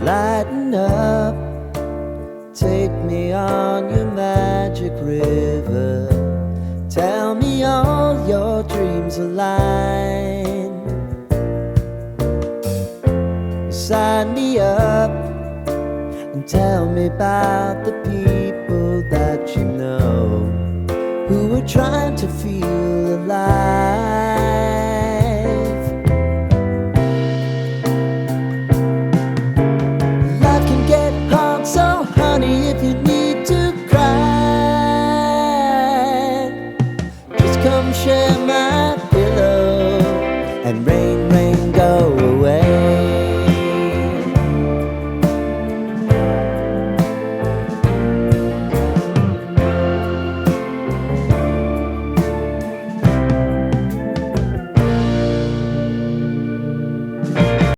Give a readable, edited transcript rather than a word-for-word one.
Lighten up, take me on your magic river. Tell me all your dreams align. Sign me up and tell me about the people that you know who are trying to feel alive.